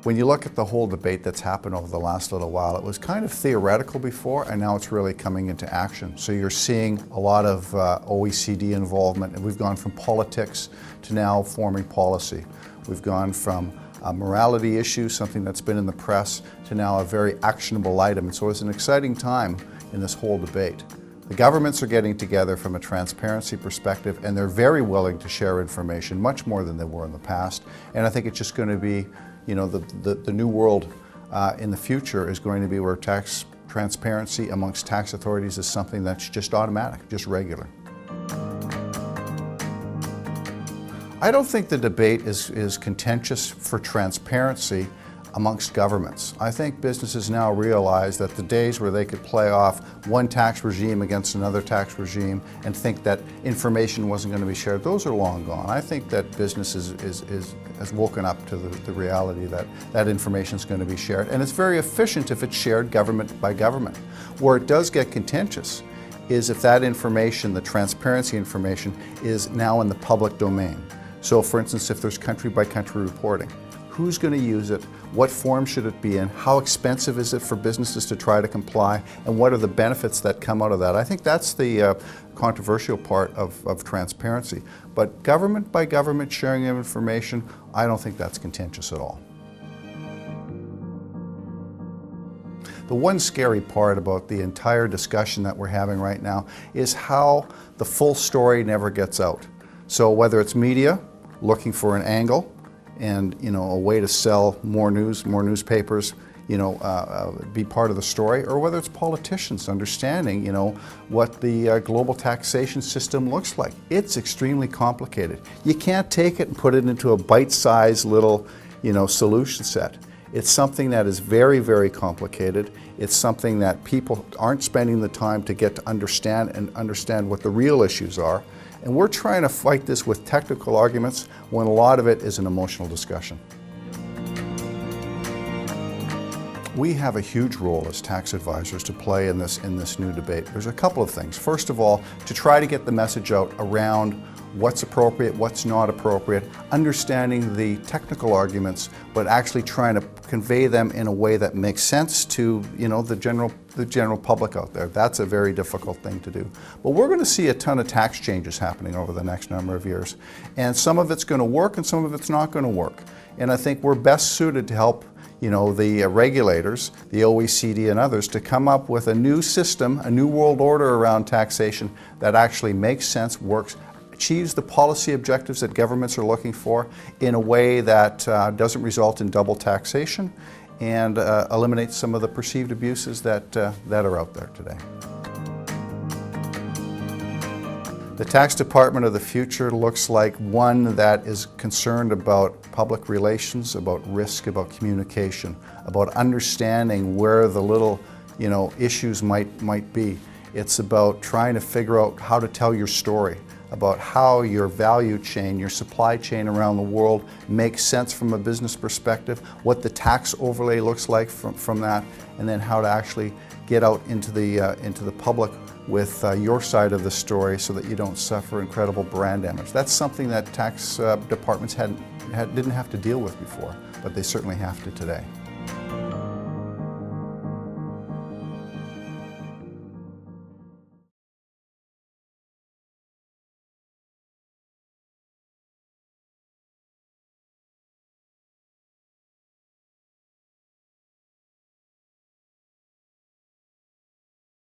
when you look at the whole debate that's happened over the last little while, it was kind of theoretical before, and now it's really coming into action. So you're seeing a lot of OECD involvement, and we've gone from politics to now forming policy. We've gone from a morality issue, something that's been in the press, to now a very actionable item. And so it's an exciting time in this whole debate. The governments are getting together from a transparency perspective, and they're very willing to share information, much more than they were in the past. And I think it's just going to be, the new world in the future is going to be where tax transparency amongst tax authorities is something that's just automatic, just regular. I don't think the debate is contentious for transparency amongst governments. I think businesses now realize that the days where they could play off one tax regime against another tax regime and think that information wasn't going to be shared, those are long gone. I think that business has woken up to the reality that that information is going to be shared, and it's very efficient if it's shared government by government. Where it does get contentious is if that information, the transparency information, is now in the public domain. So for instance, if there's country by country reporting, who's going to use it, what form should it be in, how expensive is it for businesses to try to comply, and what are the benefits that come out of that? I think that's the controversial part of transparency. But government by government sharing of information, I don't think that's contentious at all. The one scary part about the entire discussion that we're having right now is how the full story never gets out. So whether it's media looking for an angle, and a way to sell more news, more newspapers, be part of the story, or whether it's politicians understanding, what the global taxation system looks like. It's extremely complicated. You can't take it and put it into a bite-sized little, solution set. It's something that is very, very complicated. It's something that people aren't spending the time to get to understand what the real issues are. And we're trying to fight this with technical arguments when a lot of it is an emotional discussion. We have a huge role as tax advisors to play in this new debate. There's a couple of things. First of all, to try to get the message out around what's appropriate, what's not appropriate, understanding the technical arguments, but actually trying to convey them in a way that makes sense to the general public out there. That's a very difficult thing to do. But we're going to see a ton of tax changes happening over the next number of years. And some of it's going to work and some of it's not going to work. And I think we're best suited to help the regulators, the OECD and others, to come up with a new system, a new world order around taxation that actually makes sense, works, achieves the policy objectives that governments are looking for in a way that doesn't result in double taxation and eliminates some of the perceived abuses that are out there today. The tax department of the future looks like one that is concerned about public relations, about risk, about communication, about understanding where the little issues might be. It's about trying to figure out how to tell your story, about how your value chain, your supply chain around the world makes sense from a business perspective, what the tax overlay looks like from that, and then how to actually get out into the public with your side of the story so that you don't suffer incredible brand damage. That's something that tax departments didn't have to deal with before, but they certainly have to today.